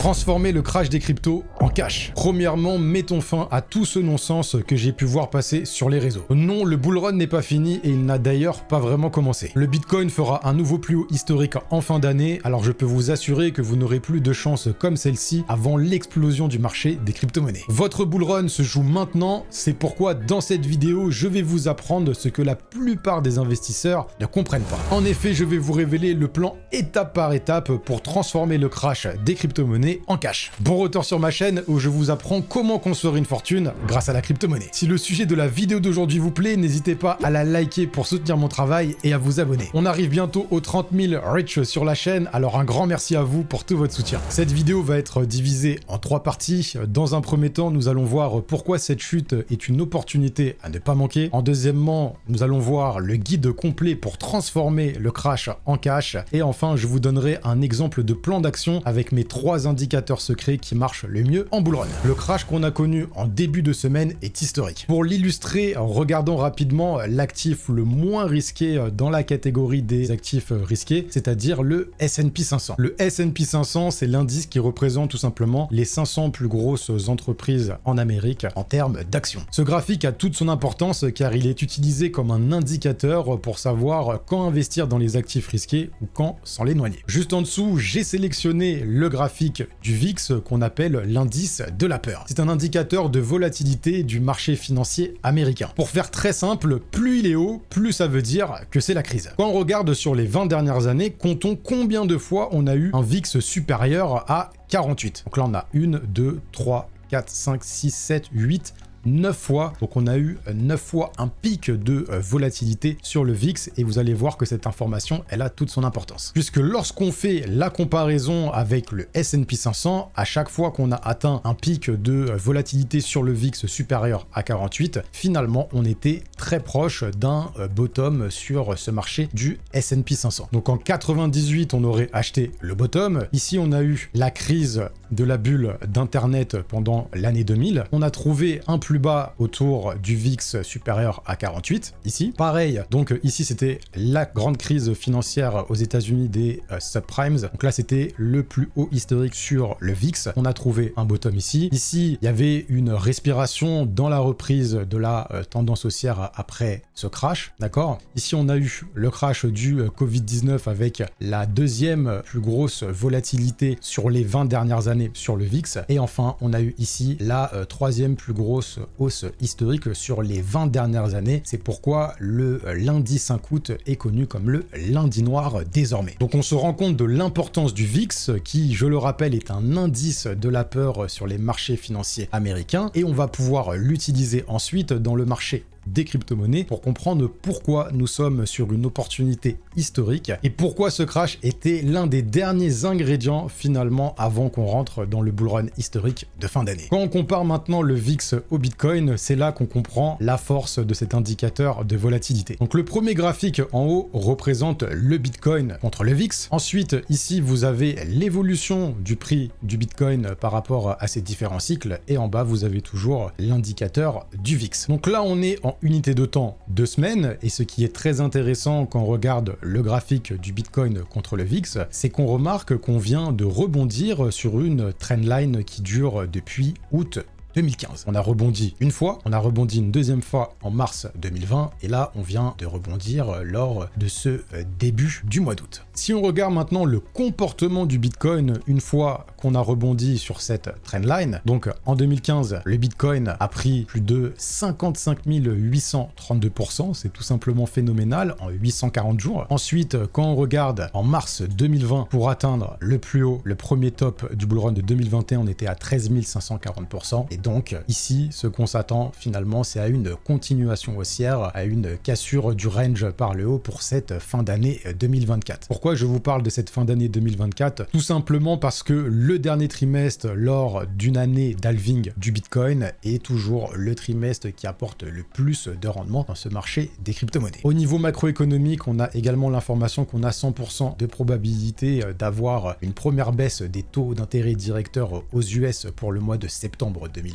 Transformer le crash des cryptos en cash. Premièrement, mettons fin à tout ce non-sens que j'ai pu voir passer sur les réseaux. Non, le bull run n'est pas fini et il n'a d'ailleurs pas vraiment commencé. Le Bitcoin fera un nouveau plus haut historique en fin d'année, alors je peux vous assurer que vous n'aurez plus de chance comme celle-ci avant l'explosion du marché des crypto-monnaies. Votre bull run se joue maintenant, c'est pourquoi dans cette vidéo, je vais vous apprendre ce que la plupart des investisseurs ne comprennent pas. En effet, je vais vous révéler le plan étape par étape pour transformer le crash des crypto-monnaies en cash. Bon retour sur ma chaîne où je vous apprends comment construire une fortune grâce à la crypto-monnaie. Si le sujet de la vidéo d'aujourd'hui vous plaît, n'hésitez pas à la liker pour soutenir mon travail et à vous abonner. On arrive bientôt aux 30 000 reach sur la chaîne, alors un grand merci à vous pour tout votre soutien. Cette vidéo va être divisée en 3 parties. Dans un premier temps, nous allons voir pourquoi cette chute est une opportunité à ne pas manquer. En deuxièmement, nous allons voir le guide complet pour transformer le crash en cash. Et enfin, je vous donnerai un exemple de plan d'action avec mes 3 indicateurs secrets qui marchent le mieux en bull run. Le crash qu'on a connu en début de semaine est historique. Pour l'illustrer, regardons rapidement l'actif le moins risqué dans la catégorie des actifs risqués, c'est-à-dire le S&P 500. Le S&P 500, c'est l'indice qui représente tout simplement les 500 plus grosses entreprises en Amérique en termes d'actions. Ce graphique a toute son importance car il est utilisé comme un indicateur pour savoir quand investir dans les actifs risqués ou quand s'en l'éloigner. Juste en dessous, j'ai sélectionné le graphique du VIX qu'on appelle l'indice de la peur. C'est un indicateur de volatilité du marché financier américain. Pour faire très simple, plus il est haut, plus ça veut dire que c'est la crise. Quand on regarde sur les 20 dernières années, comptons combien de fois on a eu un VIX supérieur à 48. Donc là on a 1, 2, 3, 4, 5, 6, 7, 8... 9 fois, donc on a eu 9 fois un pic de volatilité sur le VIX et vous allez voir que cette information, elle a toute son importance. Puisque lorsqu'on fait la comparaison avec le S&P 500, à chaque fois qu'on a atteint un pic de volatilité sur le VIX supérieur à 48, finalement on était très proche d'un bottom sur ce marché du S&P 500. Donc en 98, on aurait acheté le bottom. Ici, on a eu la crise de la bulle d'Internet pendant l'année 2000. On a trouvé un plus bas autour du VIX supérieur à 48, ici. Pareil, donc ici c'était la grande crise financière aux États-Unis des subprimes. Donc là c'était le plus haut historique sur le VIX. On a trouvé un bottom ici. Ici, il y avait une respiration dans la reprise de la tendance haussière après ce crash, d'accord? Ici on a eu le crash du Covid-19 avec la deuxième plus grosse volatilité sur les 20 dernières années sur le VIX. Et enfin, on a eu ici la troisième plus grosse hausse historique sur les 20 dernières années. C'est pourquoi le lundi 5 août est connu comme le lundi noir désormais. Donc on se rend compte de l'importance du VIX qui, je le rappelle, est un indice de la peur sur les marchés financiers américains et on va pouvoir l'utiliser ensuite dans le marché des crypto-monnaies pour comprendre pourquoi nous sommes sur une opportunité historique et pourquoi ce crash était l'un des derniers ingrédients finalement avant qu'on rentre dans le bull run historique de fin d'année. Quand on compare maintenant le VIX au Bitcoin, c'est là qu'on comprend la force de cet indicateur de volatilité. Donc le premier graphique en haut représente le Bitcoin contre le VIX. Ensuite, ici, vous avez l'évolution du prix du Bitcoin par rapport à ces différents cycles et en bas, vous avez toujours l'indicateur du VIX. Donc là, on est en unité de temps 2 semaines et ce qui est très intéressant quand on regarde le graphique du Bitcoin contre le VIX, c'est qu'on remarque qu'on vient de rebondir sur une trendline qui dure depuis août 2015. On a rebondi une fois, on a rebondi une deuxième fois en mars 2020 et là on vient de rebondir lors de ce début du mois d'août. Si on regarde maintenant le comportement du Bitcoin une fois qu'on a rebondi sur cette trendline, donc en 2015 le Bitcoin a pris plus de 55 832%, c'est tout simplement phénoménal en 840 jours. Ensuite quand on regarde en mars 2020 pour atteindre le plus haut, le premier top du bull run de 2021, on était à 13 540% et donc ici ce qu'on s'attend finalement c'est à une continuation haussière, à une cassure du range par le haut pour cette fin d'année 2024. Pourquoi je vous parle de cette fin d'année 2024? Tout simplement parce que le dernier trimestre lors d'une année d'halving du Bitcoin est toujours le trimestre qui apporte le plus de rendement dans ce marché des crypto-monnaies. Au niveau macroéconomique, on a également l'information qu'on a 100% de probabilité d'avoir une première baisse des taux d'intérêt directeurs aux US pour le mois de septembre 2024,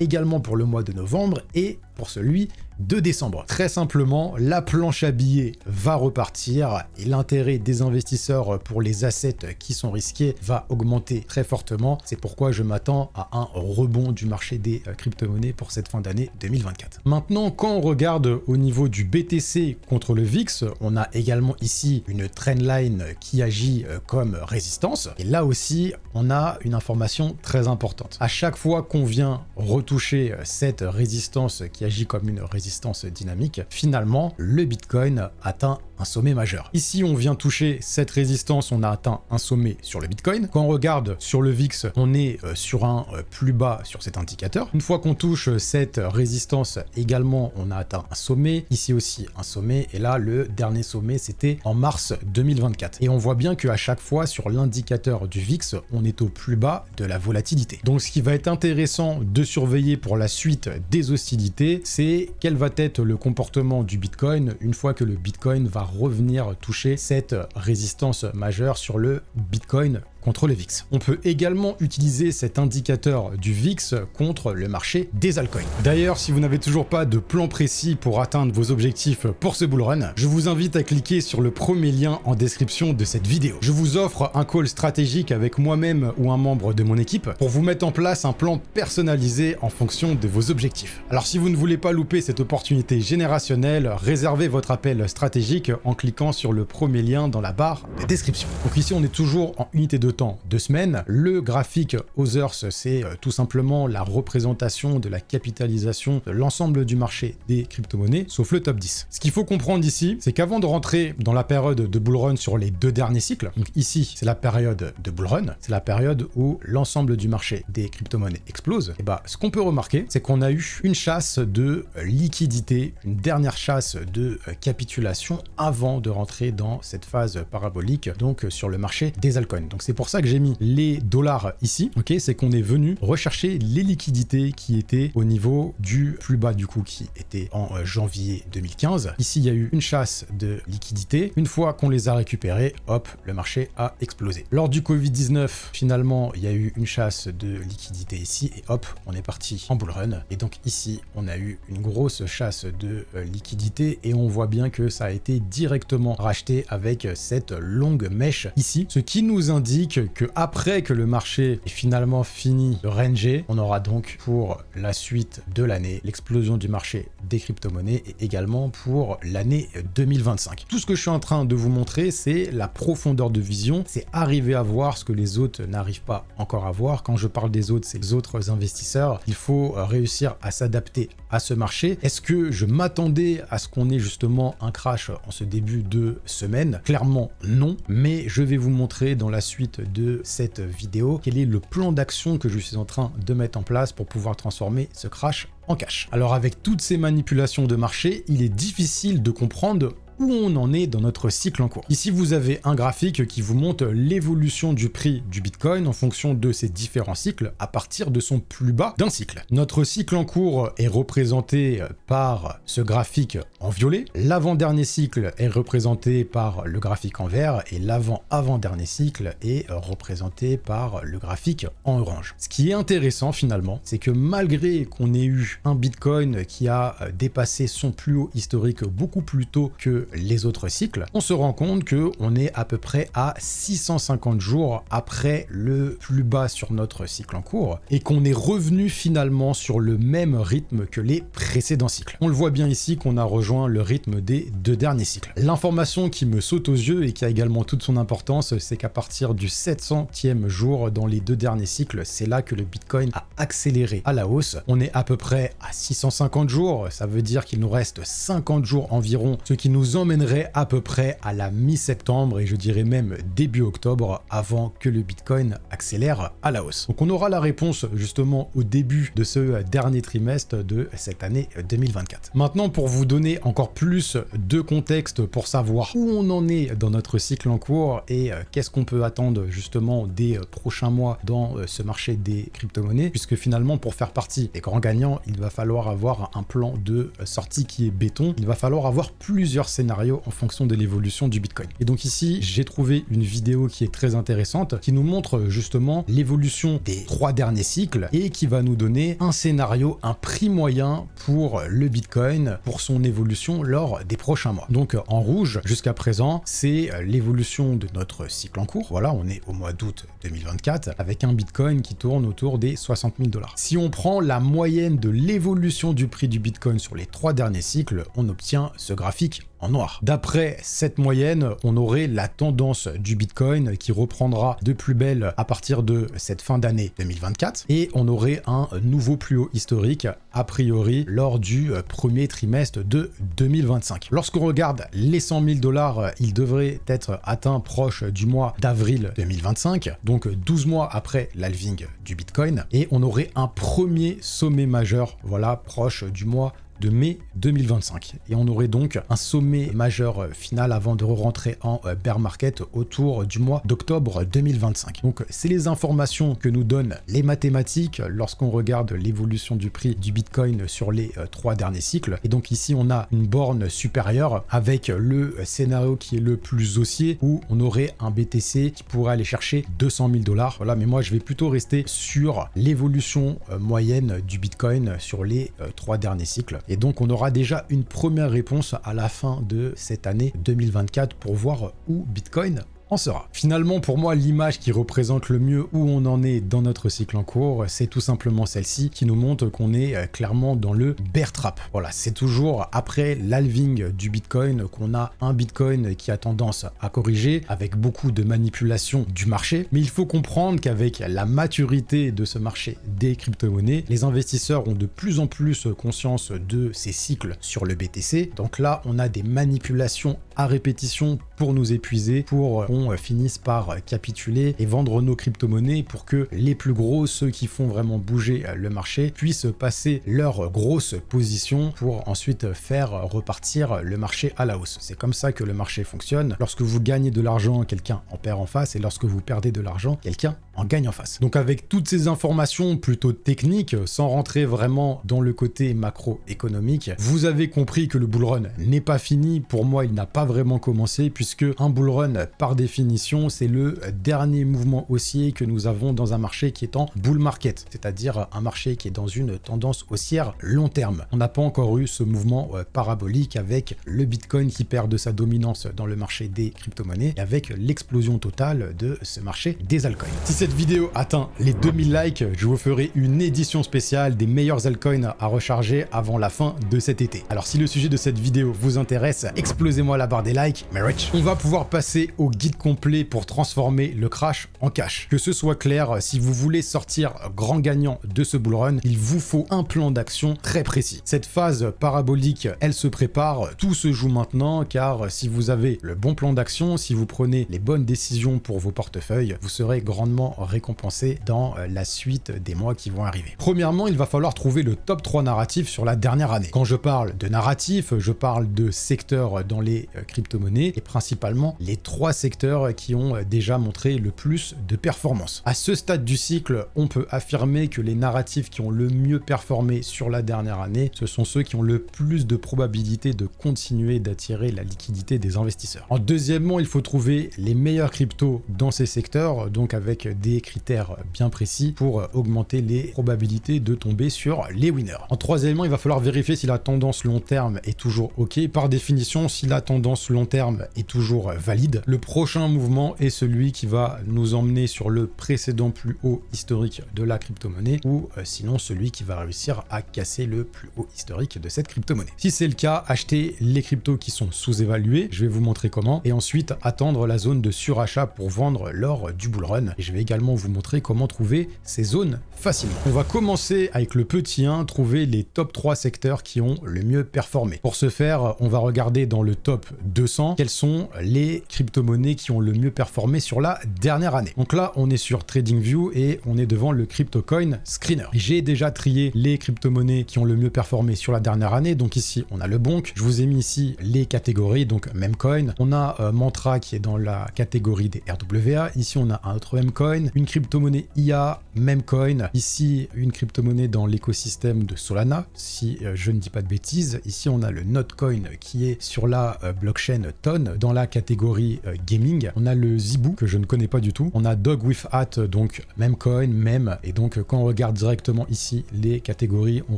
également pour le mois de novembre et pour celui 2 décembre. Très simplement, la planche à billets va repartir et l'intérêt des investisseurs pour les assets qui sont risqués va augmenter très fortement. C'est pourquoi je m'attends à un rebond du marché des crypto-monnaies pour cette fin d'année 2024. Maintenant, quand on regarde au niveau du BTC contre le VIX, on a également ici une trendline qui agit comme résistance. Et là aussi, on a une information très importante. À chaque fois qu'on vient retoucher cette résistance qui agit comme une résistance dynamique, finalement, le Bitcoin atteint un sommet majeur. Ici, on vient toucher cette résistance, on a atteint un sommet sur le Bitcoin. Quand on regarde sur le VIX, on est sur un plus bas sur cet indicateur. Une fois qu'on touche cette résistance également, on a atteint un sommet. Ici aussi, un sommet. Et là, le dernier sommet, c'était en mars 2024. Et on voit bien qu'à chaque fois, sur l'indicateur du VIX, on est au plus bas de la volatilité. Donc, ce qui va être intéressant de surveiller pour la suite des hostilités, c'est quel va être le comportement du Bitcoin une fois que le Bitcoin va revenir toucher cette résistance majeure sur le Bitcoin contre le VIX. On peut également utiliser cet indicateur du VIX contre le marché des altcoins. D'ailleurs, si vous n'avez toujours pas de plan précis pour atteindre vos objectifs pour ce bullrun, je vous invite à cliquer sur le premier lien en description de cette vidéo. Je vous offre un call stratégique avec moi-même ou un membre de mon équipe pour vous mettre en place un plan personnalisé en fonction de vos objectifs. Alors si vous ne voulez pas louper cette opportunité générationnelle, réservez votre appel stratégique en cliquant sur le premier lien dans la barre de description. Donc ici, on est toujours en unité de temps 2 semaines. Le graphique Others, c'est tout simplement la représentation de la capitalisation de l'ensemble du marché des crypto-monnaies, sauf le top 10. Ce qu'il faut comprendre ici, c'est qu'avant de rentrer dans la période de bullrun sur les 2 derniers cycles, donc ici, c'est la période de bullrun, c'est la période où l'ensemble du marché des crypto-monnaies explose, et bah, ce qu'on peut remarquer, c'est qu'on a eu une chasse de liquidité, une dernière chasse de capitulation avant de rentrer dans cette phase parabolique, donc sur le marché des altcoins. Donc c'est pour ça que j'ai mis les dollars ici, ok, c'est qu'on est venu rechercher les liquidités qui étaient au niveau du plus bas du coup, qui était en janvier 2015. Ici, il y a eu une chasse de liquidités. Une fois qu'on les a récupérées, hop, le marché a explosé. Lors du Covid-19, finalement, il y a eu une chasse de liquidités ici et hop, on est parti en bullrun. Et donc ici, on a eu une grosse chasse de liquidités et on voit bien que ça a été directement racheté avec cette longue mèche ici, ce qui nous indique que après que le marché est finalement fini de ranger, on aura donc pour la suite de l'année l'explosion du marché des crypto-monnaies et également pour l'année 2025. Tout ce que je suis en train de vous montrer, c'est la profondeur de vision, c'est arriver à voir ce que les autres n'arrivent pas encore à voir. Quand je parle des autres, c'est les autres investisseurs. Il faut réussir à s'adapter à ce marché. Est-ce que je m'attendais à ce qu'on ait justement un crash en ce début de semaine? Clairement non, mais je vais vous montrer dans la suite de cette vidéo quel est le plan d'action que je suis en train de mettre en place pour pouvoir transformer ce crash en cash. Alors avec toutes ces manipulations de marché, il est difficile de comprendre où on en est dans notre cycle en cours. Ici, vous avez un graphique qui vous montre l'évolution du prix du Bitcoin en fonction de ces différents cycles à partir de son plus bas d'un cycle. Notre cycle en cours est représenté par ce graphique en violet. L'avant-dernier cycle est représenté par le graphique en vert et l'avant-avant-dernier cycle est représenté par le graphique en orange. Ce qui est intéressant finalement, c'est que malgré qu'on ait eu un Bitcoin qui a dépassé son plus haut historique beaucoup plus tôt que les autres cycles, on se rend compte que on est à peu près à 650 jours après le plus bas sur notre cycle en cours et qu'on est revenu finalement sur le même rythme que les précédents cycles. On le voit bien ici qu'on a rejoint le rythme des 2 derniers cycles. L'information qui me saute aux yeux et qui a également toute son importance, c'est qu'à partir du 700e jour dans les 2 derniers cycles, c'est là que le Bitcoin a accéléré à la hausse. On est à peu près à 650 jours, ça veut dire qu'il nous reste 50 jours environ, ce qui nous emmènerait à peu près à la mi-septembre et je dirais même début octobre avant que le Bitcoin accélère à la hausse. Donc on aura la réponse justement au début de ce dernier trimestre de cette année 2024. Maintenant, pour vous donner encore plus de contexte pour savoir où on en est dans notre cycle en cours et qu'est-ce qu'on peut attendre justement des prochains mois dans ce marché des crypto-monnaies, puisque finalement pour faire partie des grands gagnants, il va falloir avoir un plan de sortie qui est béton, il va falloir avoir plusieurs scénarios scénario en fonction de l'évolution du Bitcoin. Et donc ici, j'ai trouvé une vidéo qui est très intéressante, qui nous montre justement l'évolution des 3 derniers cycles et qui va nous donner un scénario, un prix moyen pour le Bitcoin, pour son évolution lors des prochains mois. Donc en rouge, jusqu'à présent, c'est l'évolution de notre cycle en cours. Voilà, on est au mois d'août 2024 avec un Bitcoin qui tourne autour des 60 000 $. Si on prend la moyenne de l'évolution du prix du Bitcoin sur les 3 derniers cycles, on obtient ce graphique en noir. D'après cette moyenne, on aurait la tendance du Bitcoin qui reprendra de plus belle à partir de cette fin d'année 2024 et on aurait un nouveau plus haut historique a priori lors du premier trimestre de 2025. Lorsqu'on regarde les 100 000 $, ils devraient être atteints proche du mois d'avril 2025, donc 12 mois après l'halving du Bitcoin, et on aurait un premier sommet majeur, voilà, proche du mois de mai 2025. Et on aurait donc un sommet majeur final avant de rentrer en bear market autour du mois d'octobre 2025. Donc c'est les informations que nous donnent les mathématiques lorsqu'on regarde l'évolution du prix du Bitcoin sur les 3 derniers cycles. Et donc ici on a une borne supérieure avec le scénario qui est le plus haussier où on aurait un BTC qui pourrait aller chercher 200 000 $. Voilà, mais moi je vais plutôt rester sur l'évolution moyenne du Bitcoin sur les 3 derniers cycles. Et donc on aura déjà une première réponse à la fin de cette année 2024 pour voir où Bitcoin en sera. Finalement, pour moi, l'image qui représente le mieux où on en est dans notre cycle en cours, c'est tout simplement celle-ci qui nous montre qu'on est clairement dans le bear trap. Voilà, c'est toujours après l'halving du Bitcoin qu'on a un Bitcoin qui a tendance à corriger avec beaucoup de manipulation du marché. Mais il faut comprendre qu'avec la maturité de ce marché des crypto-monnaies, les investisseurs ont de plus en plus conscience de ces cycles sur le BTC. Donc là, on a des manipulations à répétition pour nous épuiser, pour qu'on finisse par capituler et vendre nos crypto-monnaies pour que les plus gros, ceux qui font vraiment bouger le marché, puissent passer leur grosse position pour ensuite faire repartir le marché à la hausse. C'est comme ça que le marché fonctionne. Lorsque vous gagnez de l'argent, quelqu'un en perd en face, et lorsque vous perdez de l'argent, quelqu'un en gagne en face. Donc avec toutes ces informations plutôt techniques, sans rentrer vraiment dans le côté macroéconomique, vous avez compris que le bull run n'est pas fini. Pour moi, il n'a pas vraiment commencé puisque un bull run, par définition, c'est le dernier mouvement haussier que nous avons dans un marché qui est en bull market, c'est-à-dire un marché qui est dans une tendance haussière long terme. On n'a pas encore eu ce mouvement parabolique avec le Bitcoin qui perd de sa dominance dans le marché des crypto-monnaies et avec l'explosion totale de ce marché des altcoins. Si cette vidéo atteint les 2000 likes, je vous ferai une édition spéciale des meilleurs altcoins à recharger avant la fin de cet été. Alors si le sujet de cette vidéo vous intéresse, explosez-moi la barre des likes, mais rich. On va pouvoir passer au guide complet pour transformer le crash en cash. Que ce soit clair, si vous voulez sortir grand gagnant de ce bull run, il vous faut un plan d'action très précis. Cette phase parabolique, elle se prépare, tout se joue maintenant, car si vous avez le bon plan d'action, si vous prenez les bonnes décisions pour vos portefeuilles, vous serez grandement récompensé dans la suite des mois qui vont arriver. Premièrement, il va falloir trouver le top 3 narratifs sur la dernière année. Quand je parle de narratifs, je parle de secteurs dans les crypto-monnaies et principalement les 3 secteurs qui ont déjà montré le plus de performance. À ce stade du cycle, on peut affirmer que les narratifs qui ont le mieux performé sur la dernière année, ce sont ceux qui ont le plus de probabilité de continuer d'attirer la liquidité des investisseurs. En deuxièmement, il faut trouver les meilleurs cryptos dans ces secteurs, donc avec des critères bien précis pour augmenter les probabilités de tomber sur les winners. En troisièmement, il va falloir vérifier si la tendance long terme est toujours OK. Par définition, si la tendance long terme est toujours valide, le prochain mouvement est celui qui va nous emmener sur le précédent plus haut historique de la crypto-monnaie ou sinon celui qui va réussir à casser le plus haut historique de cette crypto-monnaie. Si c'est le cas, achetez les cryptos qui sont sous-évalués, je vais vous montrer comment, et ensuite attendre la zone de surachat pour vendre lors du bull run. Et je vais également vous montrer comment trouver ces zones facilement. On va commencer avec le petit 1, trouver les top 3 secteurs qui ont le mieux performé. Pour ce faire, on va regarder dans le top 200 quelles sont les crypto-monnaies qui ont le mieux performé sur la dernière année. Donc là, on est sur TradingView et on est devant le CryptoCoin Screener. J'ai déjà trié les crypto-monnaies qui ont le mieux performé sur la dernière année. Donc ici, on a le Bonk. Je vous ai mis ici les catégories, donc Memcoin. On a Mantra qui est dans la catégorie des RWA. Ici, on a un autre Memcoin, une crypto-monnaie IA, Memcoin. Ici, une crypto-monnaie dans l'écosystème de Solana, si je ne dis pas de bêtises. Ici, on a le Notcoin qui est sur la blockchain Ton. Dans la catégorie gaming, on a le Zibou que je ne connais pas du tout. On a Dog with Hat, donc même coin, même. Et donc quand on regarde directement ici les catégories, on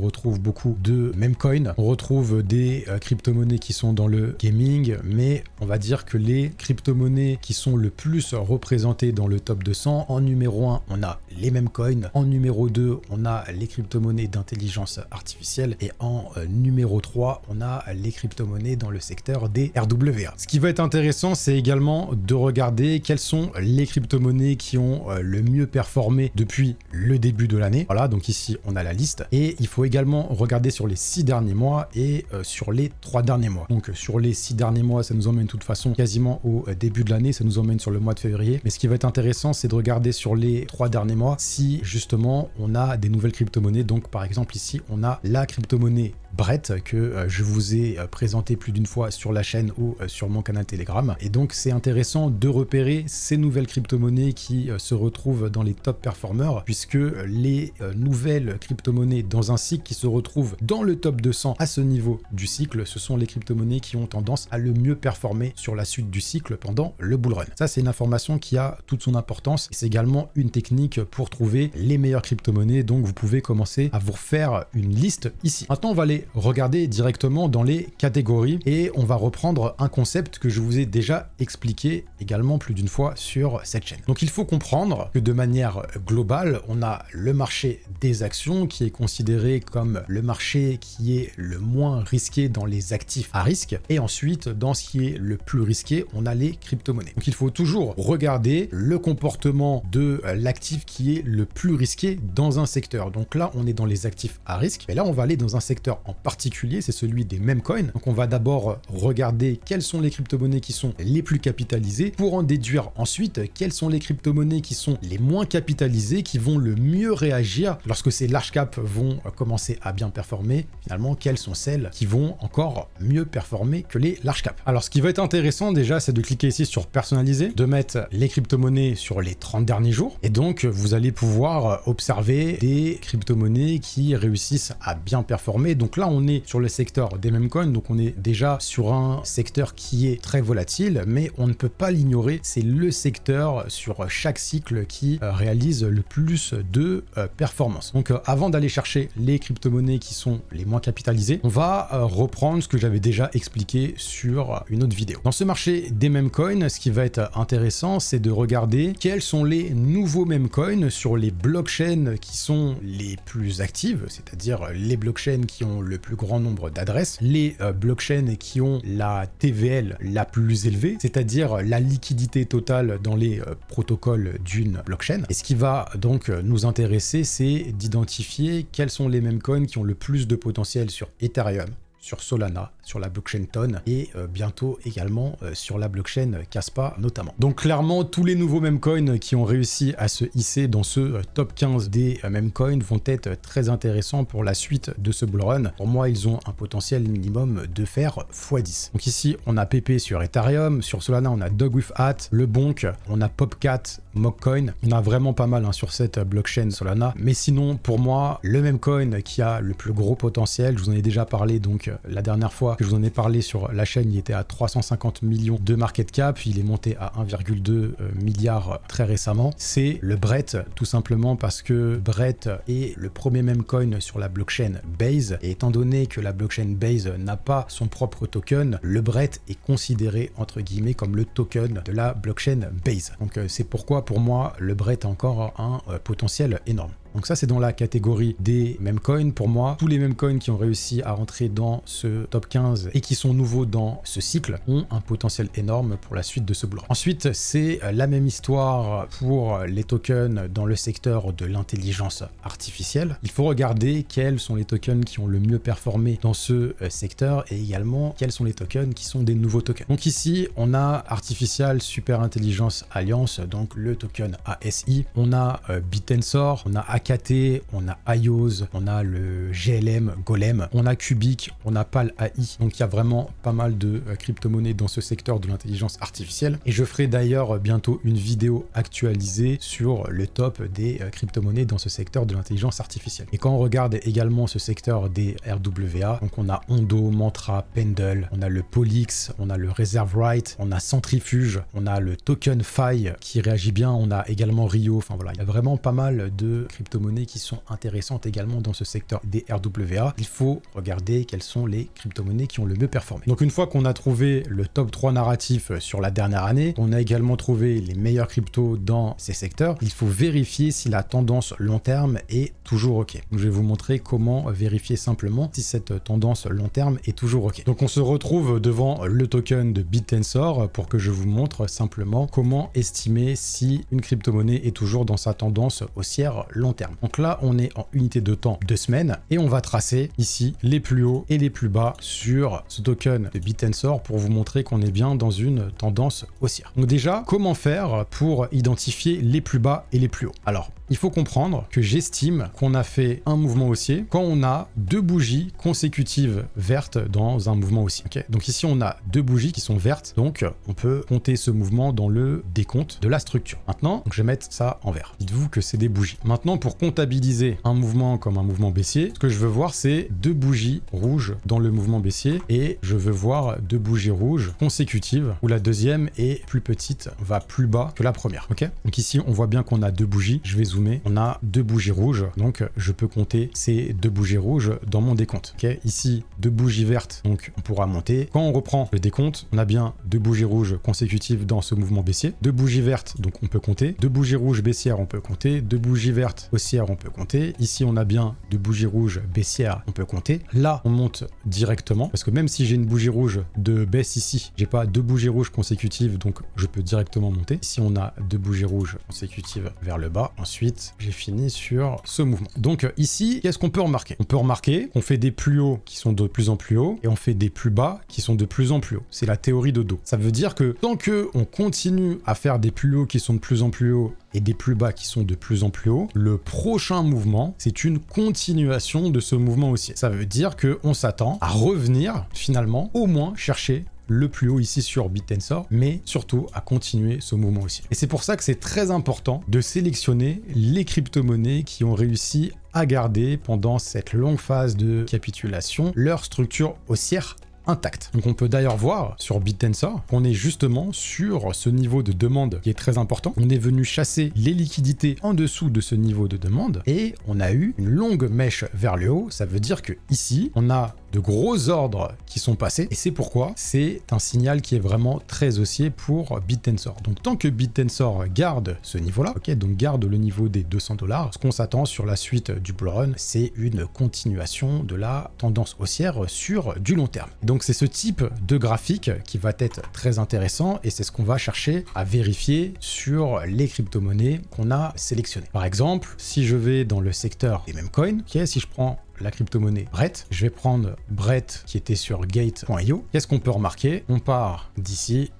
retrouve beaucoup de même coin. On retrouve des crypto-monnaies qui sont dans le gaming, mais on va dire que les crypto-monnaies qui sont le plus représentées dans le top 200, en numéro 1, on a les mêmes coins. En numéro 2, on a les crypto-monnaies d'intelligence artificielle. Et en numéro 3, on a les crypto-monnaies dans le secteur des RWA. Ce qui va être intéressant, c'est également de regarder quelles sont les crypto-monnaies qui ont le mieux performé depuis le début de l'année. Voilà, donc ici, on a la liste. Et il faut également regarder sur les 6 derniers mois et sur les 3 derniers mois. Donc sur les 6 derniers mois, ça nous emmène de toute façon quasiment au début de l'année, ça nous emmène sur le mois de février. Mais ce qui va être intéressant, c'est de regarder sur les 3 derniers mois si justement on a des nouvelles crypto-monnaies. Donc par exemple ici, on a la crypto-monnaie Brett que je vous ai présenté plus d'une fois sur la chaîne ou sur mon canal Telegram. Et donc c'est intéressant de repérer ces nouvelles crypto-monnaies qui se retrouvent dans les top performers, puisque les nouvelles crypto-monnaies dans un cycle qui se retrouvent dans le top 200 à ce niveau du cycle, ce sont les crypto-monnaies qui ont tendance à le mieux performer sur la suite du cycle pendant le bull run. Ça, c'est une information qui a toute son importance. C'est également une technique pour trouver les meilleures crypto-monnaies. Donc vous pouvez commencer à vous refaire une liste ici. Maintenant, on va aller regarder directement dans les catégories et on va reprendre un concept que je vous ai déjà expliqué également plus d'une fois sur cette chaîne. Donc il faut comprendre que de manière globale, on a le marché des actions qui est considéré comme le marché qui est le moins risqué dans les actifs à risque, et ensuite dans ce qui est le plus risqué, on a les crypto-monnaies. Donc il faut toujours regarder le comportement de l'actif qui est le plus risqué dans un secteur. Donc là, on est dans les actifs à risque, et là on va aller dans un secteur en particulier, c'est celui des meme coins. Donc on va d'abord regarder quelles sont les crypto-monnaies qui sont les plus capitalisées pour en déduire ensuite quelles sont les crypto-monnaies qui sont les moins capitalisées, qui vont le mieux réagir lorsque ces large caps vont commencer à bien performer. Finalement, quelles sont celles qui vont encore mieux performer que les large caps. Alors ce qui va être intéressant déjà, c'est de cliquer ici sur personnaliser, de mettre les crypto-monnaies sur les 30 derniers jours, et donc vous allez pouvoir observer des crypto-monnaies qui réussissent à bien performer. Donc là, on est sur le secteur des meme coins, donc on est déjà sur un secteur qui est très volatile, mais on ne peut pas l'ignorer, c'est le secteur sur chaque cycle qui réalise le plus de performance. Donc avant d'aller chercher les crypto-monnaies qui sont les moins capitalisées, on va reprendre ce que j'avais déjà expliqué sur une autre vidéo. Dans ce marché des meme coins, ce qui va être intéressant, c'est de regarder quels sont les nouveaux meme coins sur les blockchains qui sont les plus actives, c'est-à-dire les blockchains qui ont le plus grand nombre d'adresses, les blockchains qui ont la TVL la plus élevée, c'est-à-dire la liquidité totale dans les protocoles d'une blockchain. Et ce qui va donc nous intéresser, c'est d'identifier quels sont les meme coins qui ont le plus de potentiel sur Ethereum, sur Solana, sur la blockchain Ton et bientôt également sur la blockchain Kaspa notamment. Donc clairement, tous les nouveaux meme coins qui ont réussi à se hisser dans ce top 15 des meme coins vont être très intéressants pour la suite de ce bull run. Pour moi, ils ont un potentiel minimum de faire x10. Donc ici, on a PP sur Ethereum, sur Solana, on a Dog with Hat, le Bonk, on a Popcat, Mockcoin. On a vraiment pas mal sur cette blockchain Solana. Mais sinon, pour moi, le meme coin qui a le plus gros potentiel, je vous en ai déjà parlé donc la dernière fois que je vous en ai parlé sur la chaîne, il était à 350 millions de market cap, il est monté à 1,2 milliard très récemment. C'est le Brett, tout simplement parce que Brett est le premier meme coin sur la blockchain Base, et étant donné que la blockchain Base n'a pas son propre token, le Brett est considéré entre guillemets comme le token de la blockchain Base. Donc c'est pourquoi pour moi le Brett a encore un potentiel énorme. Donc ça, c'est dans la catégorie des meme coins. Pour moi, tous les meme coins qui ont réussi à rentrer dans ce top 15 et qui sont nouveaux dans ce cycle ont un potentiel énorme pour la suite de ce bull run. Ensuite, c'est la même histoire pour les tokens dans le secteur de l'intelligence artificielle. Il faut regarder quels sont les tokens qui ont le mieux performé dans ce secteur et également quels sont les tokens qui sont des nouveaux tokens. Donc ici, on a Artificial Super Intelligence Alliance, donc le token ASI. On a Bitensor, on a AKT, on a IOS, on a le GLM, Golem, on a Cubic, on a PAL AI. Donc il y a vraiment pas mal de crypto-monnaies dans ce secteur de l'intelligence artificielle. Et je ferai d'ailleurs bientôt une vidéo actualisée sur le top des crypto-monnaies dans ce secteur de l'intelligence artificielle. Et quand on regarde également ce secteur des RWA, donc on a Ondo, Mantra, Pendle, on a le Polix, on a le Reserve-Right, on a Centrifuge, on a le TokenFi qui réagit bien, on a également Rio, enfin voilà, il y a vraiment pas mal de crypto-monnaies qui sont intéressantes également dans ce secteur des RWA. Il faut regarder quelles sont les crypto-monnaies qui ont le mieux performé. Donc une fois qu'on a trouvé le top 3 narratif sur la dernière année, on a également trouvé les meilleurs cryptos dans ces secteurs, il faut vérifier si la tendance long terme est toujours ok. Donc je vais vous montrer comment vérifier simplement si cette tendance long terme est toujours ok. Donc on se retrouve devant le token de BitTensor pour que je vous montre simplement comment estimer si une crypto-monnaie est toujours dans sa tendance haussière long terme. Donc là on est en unité de temps 2 semaines et on va tracer ici les plus hauts et les plus bas sur ce token de BitTensor pour vous montrer qu'on est bien dans une tendance haussière. Donc déjà, comment faire pour identifier les plus bas et les plus hauts? Alors, il faut comprendre que j'estime qu'on a fait un mouvement haussier quand on a 2 bougies consécutives vertes dans un mouvement haussier. Okay, donc ici, on a 2 bougies qui sont vertes, donc on peut compter ce mouvement dans le décompte de la structure. Maintenant, je vais mettre ça en vert. Dites-vous que c'est des bougies. Maintenant, pour comptabiliser un mouvement comme un mouvement baissier, ce que je veux voir, c'est 2 bougies rouges dans le mouvement baissier et je veux voir 2 bougies rouges consécutives où la deuxième est plus petite, va plus bas que la première. Ok, donc ici, on voit bien qu'on a 2 bougies. Je vais zoomer. On a 2 bougies rouges, donc je peux compter ces 2 bougies rouges dans mon décompte. Ok, ici 2 bougies vertes, donc on pourra monter. Quand on reprend le décompte, on a bien 2 bougies rouges consécutives dans ce mouvement baissier, 2 bougies vertes, donc on peut compter, 2 bougies rouges baissières, on peut compter, 2 bougies vertes haussières, on peut compter. Ici on a bien 2 bougies rouges baissières, on peut compter. Là on monte directement parce que même si j'ai une bougie rouge de baisse ici, j'ai pas 2 bougies rouges consécutives, donc je peux directement monter. Ici on a 2 bougies rouges consécutives vers le bas. Ensuite j'ai fini sur ce mouvement. Donc ici, qu'est-ce qu'on peut remarquer? On peut remarquer qu'on fait des plus hauts qui sont de plus en plus hauts et on fait des plus bas qui sont de plus en plus hauts. C'est la théorie de Dow. Ça veut dire que tant que on continue à faire des plus hauts qui sont de plus en plus hauts et des plus bas qui sont de plus en plus hauts, le prochain mouvement, c'est une continuation de ce mouvement haussier. Ça veut dire qu'on s'attend à revenir finalement au moins chercher le plus haut ici sur BitTensor, mais surtout à continuer ce mouvement haussier. Et c'est pour ça que c'est très important de sélectionner les crypto-monnaies qui ont réussi à garder pendant cette longue phase de capitulation leur structure haussière intacte. Donc on peut d'ailleurs voir sur BitTensor qu'on est justement sur ce niveau de demande qui est très important. On est venu chasser les liquidités en dessous de ce niveau de demande et on a eu une longue mèche vers le haut. Ça veut dire que ici on a de gros ordres qui sont passés et c'est pourquoi c'est un signal qui est vraiment très haussier pour BitTensor. Donc tant que BitTensor garde ce niveau-là, ok, donc garde le niveau des 200 $, ce qu'on s'attend sur la suite du bull run, c'est une continuation de la tendance haussière sur du long terme. Donc c'est ce type de graphique qui va être très intéressant et c'est ce qu'on va chercher à vérifier sur les crypto-monnaies qu'on a sélectionnées. Par exemple, si je vais dans le secteur des memecoins, ok, si je prends la crypto-monnaie Brett, je vais prendre Brett qui était sur gate.io. Qu'est-ce qu'on peut remarquer? On part d'ici,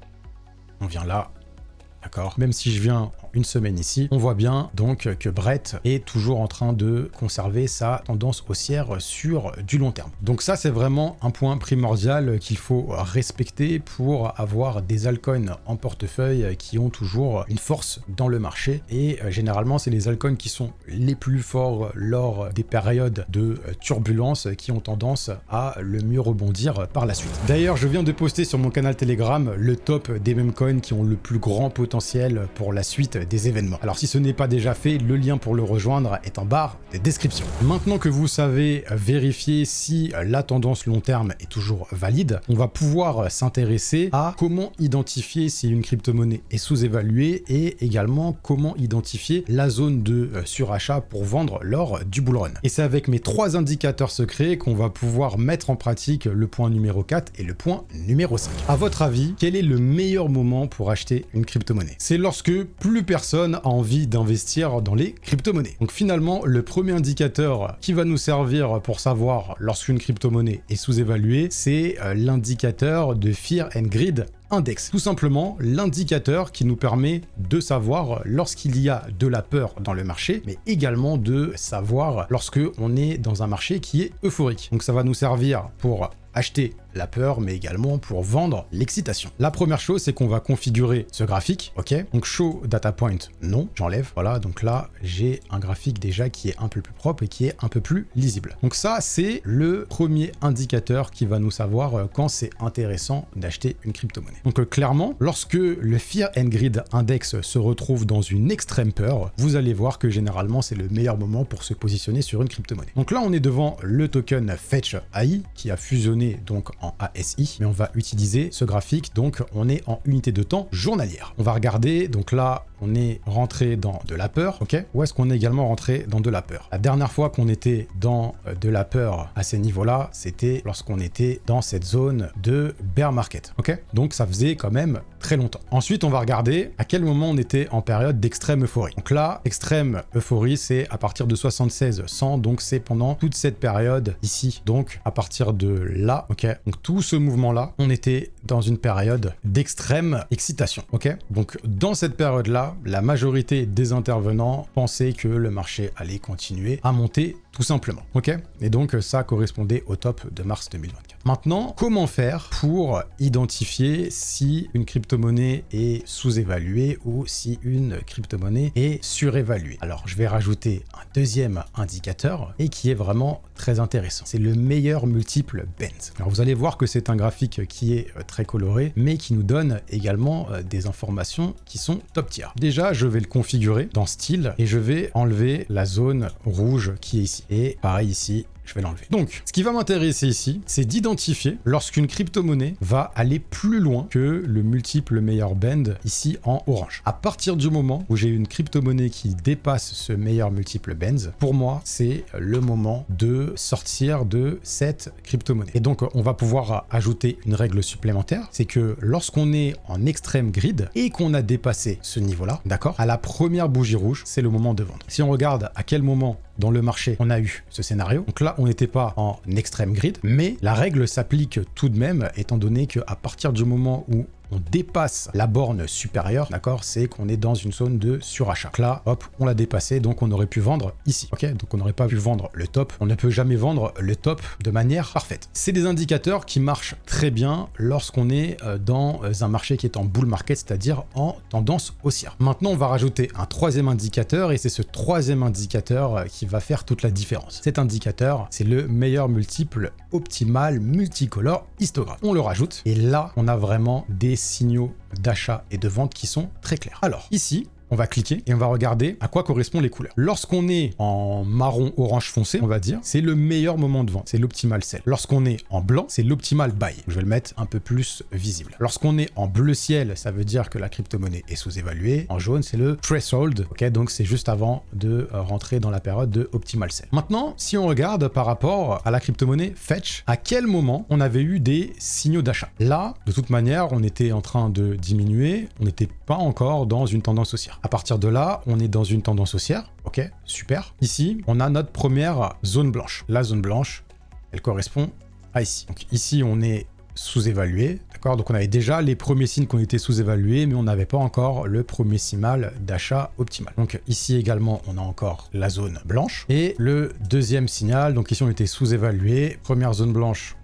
on vient là, d'accord? Même si je viens une semaine ici, on voit bien donc que Brett est toujours en train de conserver sa tendance haussière sur du long terme. Donc ça, c'est vraiment un point primordial qu'il faut respecter pour avoir des altcoins en portefeuille qui ont toujours une force dans le marché. Et généralement, c'est les altcoins qui sont les plus forts lors des périodes de turbulence qui ont tendance à le mieux rebondir par la suite. D'ailleurs, je viens de poster sur mon canal Telegram le top des memecoins qui ont le plus grand potentiel pour la suite des événements. Alors si ce n'est pas déjà fait, le lien pour le rejoindre est en barre de description. Maintenant que vous savez vérifier si la tendance long terme est toujours valide, on va pouvoir s'intéresser à comment identifier si une crypto-monnaie est sous-évaluée et également comment identifier la zone de surachat pour vendre lors du bull run. Et c'est avec mes 3 indicateurs secrets qu'on va pouvoir mettre en pratique le point numéro 4 et le point numéro 5. À votre avis, quel est le meilleur moment pour acheter une crypto-monnaie? C'est lorsque plus personne a envie d'investir dans les crypto-monnaies. Donc finalement, le premier indicateur qui va nous servir pour savoir lorsqu'une crypto-monnaie est sous-évaluée, c'est l'indicateur de Fear and Greed index. Tout simplement l'indicateur qui nous permet de savoir lorsqu'il y a de la peur dans le marché, mais également de savoir lorsque on est dans un marché qui est euphorique. Donc ça va nous servir pour acheter la peur, mais également pour vendre l'excitation. La première chose, c'est qu'on va configurer ce graphique, ok? Donc show data point, non, j'enlève, voilà, donc là, j'ai un graphique déjà qui est un peu plus propre et qui est un peu plus lisible. Donc ça, c'est le premier indicateur qui va nous savoir quand c'est intéressant d'acheter une crypto-monnaie. Donc clairement, lorsque le Fear and Greed Index se retrouve dans une extrême peur, vous allez voir que généralement, c'est le meilleur moment pour se positionner sur une crypto-monnaie. Donc là, on est devant le token Fetch AI qui a fusionné donc en ASI, mais on va utiliser ce graphique, donc on est en unité de temps journalière. On va regarder, donc là on est rentré dans de la peur, ok? Où est-ce qu'on est également rentré dans de la peur? La dernière fois qu'on était dans de la peur à ces niveaux-là, c'était lorsqu'on était dans cette zone de bear market, ok? Donc ça faisait quand même très longtemps. Ensuite, on va regarder à quel moment on était en période d'extrême euphorie. Donc là, extrême euphorie, c'est à partir de 76-100, donc c'est pendant toute cette période ici. Donc à partir de là, ok? Donc tout ce mouvement-là, on était dans une période d'extrême excitation, ok? Donc dans cette période-là, la majorité des intervenants pensaient que le marché allait continuer à monter tout simplement, ok? Et donc ça correspondait au top de mars 2024. Maintenant, comment faire pour identifier si une crypto-monnaie est sous-évaluée ou si une crypto-monnaie est surévaluée? Alors, je vais rajouter un deuxième indicateur et qui est vraiment très intéressant. C'est le meilleur multiple Benz. Alors, vous allez voir que c'est un graphique qui est très coloré, mais qui nous donne également des informations qui sont top tier. Déjà, je vais le configurer dans style et je vais enlever la zone rouge qui est ici. Et pareil ici, je vais l'enlever. Donc, ce qui va m'intéresser ici, c'est d'identifier lorsqu'une crypto-monnaie va aller plus loin que le multiple meilleur band ici en orange. À partir du moment où j'ai une crypto-monnaie qui dépasse ce meilleur multiple band, pour moi, c'est le moment de sortir de cette crypto-monnaie. Et donc, on va pouvoir ajouter une règle supplémentaire, c'est que lorsqu'on est en extrême grid et qu'on a dépassé ce niveau-là, d'accord, à la première bougie rouge, c'est le moment de vendre. Si on regarde à quel moment dans le marché on a eu ce scénario, donc là on n'était pas en extrême grid, mais la règle s'applique tout de même, étant donné qu'à partir du moment où on dépasse la borne supérieure, d'accord, c'est qu'on est dans une zone de surachat. Donc là, hop, on l'a dépassé, donc on aurait pu vendre ici, ok? Donc on n'aurait pas pu vendre le top. On ne peut jamais vendre le top de manière parfaite. C'est des indicateurs qui marchent très bien lorsqu'on est dans un marché qui est en bull market, c'est-à-dire en tendance haussière. Maintenant, on va rajouter un troisième indicateur et c'est ce troisième indicateur qui va faire toute la différence. Cet indicateur, c'est le meilleur multiple optimal multicolore histogramme. On le rajoute et là, on a vraiment des signaux d'achat et de vente qui sont très clairs. Alors ici, on va cliquer et on va regarder à quoi correspondent les couleurs. Lorsqu'on est en marron orange foncé, on va dire, c'est le meilleur moment de vente, c'est l'optimal sell. Lorsqu'on est en blanc, c'est l'optimal buy. Je vais le mettre un peu plus visible. Lorsqu'on est en bleu ciel, ça veut dire que la crypto-monnaie est sous-évaluée. En jaune, c'est le threshold, ok? Donc c'est juste avant de rentrer dans la période de optimal sell. Maintenant, si on regarde par rapport à la crypto-monnaie Fetch, à quel moment on avait eu des signaux d'achat? Là, de toute manière, on était en train de diminuer, on n'était pas encore dans une tendance haussière. À partir de là, on est dans une tendance haussière. Ok, super. Ici, on a notre première zone blanche. La zone blanche, elle correspond à ici. Donc ici, on est sous-évalué. D'accord? Donc on avait déjà les premiers signes qu'on était sous-évalués, mais on n'avait pas encore le premier signal d'achat optimal. Donc ici également, on a encore la zone blanche. Et le deuxième signal, donc ici on était sous-évalué. Première zone blanche,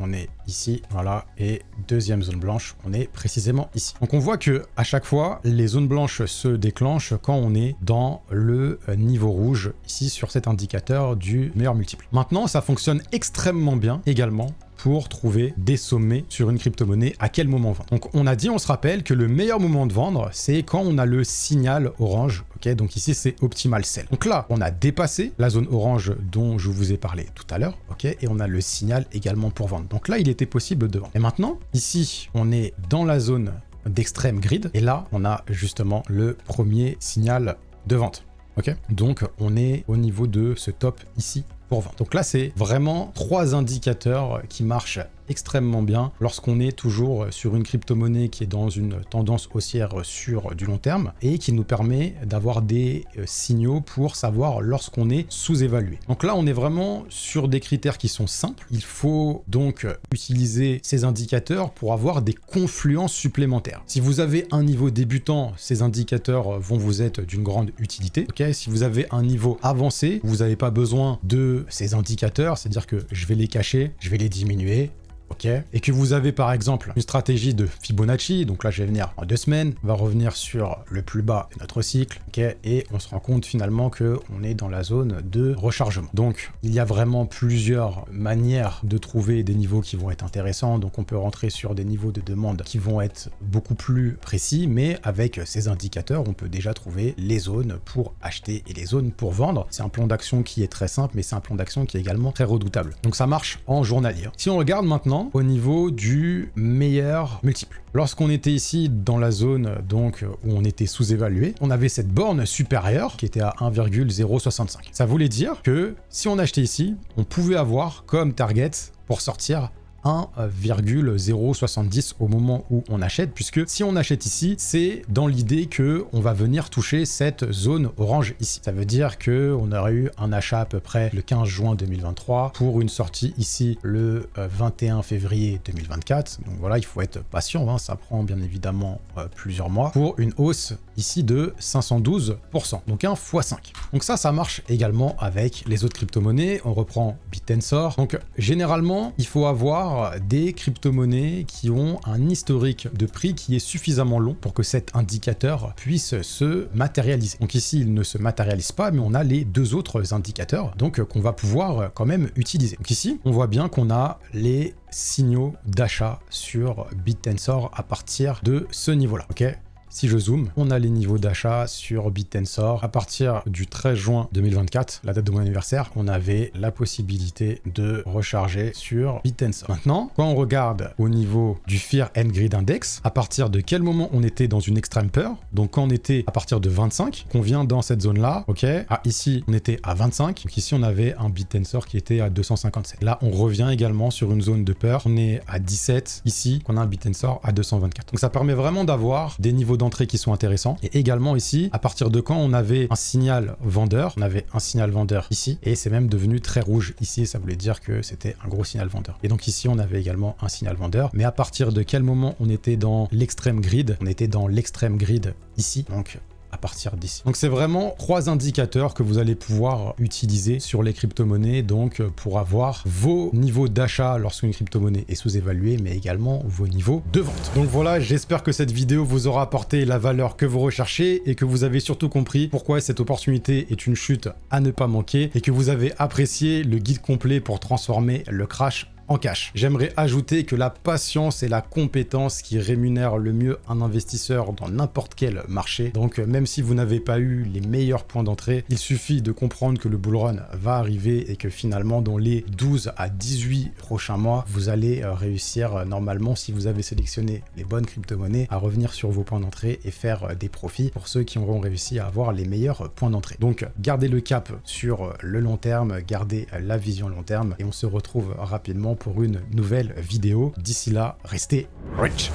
on est ici, voilà, et deuxième zone blanche, on est précisément ici. Donc on voit que à chaque fois, les zones blanches se déclenchent quand on est dans le niveau rouge, ici sur cet indicateur du meilleur multiple. Maintenant, ça fonctionne extrêmement bien également pour trouver des sommets sur une crypto-monnaie, à quel moment vendre. Donc on a dit, on se rappelle que le meilleur moment de vendre, c'est quand on a le signal orange, ok? Donc ici c'est optimal sell. Donc là, on a dépassé la zone orange dont je vous ai parlé tout à l'heure, ok? Et on a le signal également pour vendre. Donc là, il était possible de vendre. Et maintenant, ici, on est dans la zone d'extrême grid, et là, on a justement le premier signal de vente. Ok, donc on est au niveau de ce top ici pour vendre. Donc là, c'est vraiment 3 indicateurs qui marchent extrêmement bien lorsqu'on est toujours sur une crypto-monnaie qui est dans une tendance haussière sur du long terme et qui nous permet d'avoir des signaux pour savoir lorsqu'on est sous-évalué. Donc là, on est vraiment sur des critères qui sont simples. Il faut donc utiliser ces indicateurs pour avoir des confluences supplémentaires. Si vous avez un niveau débutant, ces indicateurs vont vous être d'une grande utilité. Okay, si vous avez un niveau avancé, vous n'avez pas besoin de ces indicateurs, c'est-à-dire que je vais les cacher, je vais les diminuer. Ok, et que vous avez par exemple une stratégie de Fibonacci, donc là je vais venir en 2 semaines, on va revenir sur le plus bas de notre cycle, ok, et on se rend compte finalement que on est dans la zone de rechargement. Donc il y a vraiment plusieurs manières de trouver des niveaux qui vont être intéressants, donc on peut rentrer sur des niveaux de demande qui vont être beaucoup plus précis, mais avec ces indicateurs on peut déjà trouver les zones pour acheter et les zones pour vendre. C'est un plan d'action qui est très simple, mais c'est un plan d'action qui est également très redoutable. Donc ça marche en journalier. Si on regarde maintenant au niveau du meilleur multiple. Lorsqu'on était ici dans la zone donc où on était sous-évalué, on avait cette borne supérieure qui était à 1,065. Ça voulait dire que si on achetait ici, on pouvait avoir comme target pour sortir 1,070 au moment où on achète, puisque si on achète ici, c'est dans l'idée que on va venir toucher cette zone orange ici. Ça veut dire que on aurait eu un achat à peu près le 15 juin 2023 pour une sortie ici le 21 février 2024. Donc voilà, il faut être patient, hein, ça prend bien évidemment plusieurs mois pour une hausse ici de 512%, donc un x5. Donc ça marche également avec les autres crypto-monnaies. On reprend Bittensor. Donc généralement, il faut avoir des crypto-monnaies qui ont un historique de prix qui est suffisamment long pour que cet indicateur puisse se matérialiser. Donc ici, il ne se matérialise pas, mais on a les 2 autres indicateurs donc qu'on va pouvoir quand même utiliser. Donc ici, on voit bien qu'on a les signaux d'achat sur Bittensor à partir de ce niveau-là. Ok. Si je zoome, on a les niveaux d'achat sur Bittensor. À partir du 13 juin 2024, la date de mon anniversaire, on avait la possibilité de recharger sur Bittensor. Maintenant, quand on regarde au niveau du Fear and Greed Index, à partir de quel moment on était dans une extrême peur, donc quand on était à partir de 25, qu'on vient dans cette zone-là, ok, ici on était à 25, donc ici on avait un Bittensor qui était à 257. Là, on revient également sur une zone de peur, on est à 17, ici, on a un Bittensor à 224. Donc ça permet vraiment d'avoir des niveaux d'entrée qui sont intéressants. Et également ici, à partir de quand on avait un signal vendeur, on avait un signal vendeur ici, et c'est même devenu très rouge ici, ça voulait dire que c'était un gros signal vendeur. Et donc ici, on avait également un signal vendeur, mais à partir de quel moment on était dans l'extrême grid? On était dans l'extrême grid ici, donc à partir d'ici. Donc c'est vraiment 3 indicateurs que vous allez pouvoir utiliser sur les crypto-monnaies donc pour avoir vos niveaux d'achat lorsqu'une crypto-monnaie est sous-évaluée, mais également vos niveaux de vente. Donc voilà, j'espère que cette vidéo vous aura apporté la valeur que vous recherchez et que vous avez surtout compris pourquoi cette opportunité est une chute à ne pas manquer et que vous avez apprécié le guide complet pour transformer le crash en cash. J'aimerais ajouter que la patience est la compétence qui rémunère le mieux un investisseur dans n'importe quel marché. Donc même si vous n'avez pas eu les meilleurs points d'entrée, il suffit de comprendre que le bull run va arriver et que finalement dans les 12 à 18 prochains mois, vous allez réussir normalement, si vous avez sélectionné les bonnes crypto-monnaies, à revenir sur vos points d'entrée et faire des profits pour ceux qui auront réussi à avoir les meilleurs points d'entrée. Donc gardez le cap sur le long terme, gardez la vision long terme et on se retrouve rapidement pour une nouvelle vidéo. D'ici là, restez rich!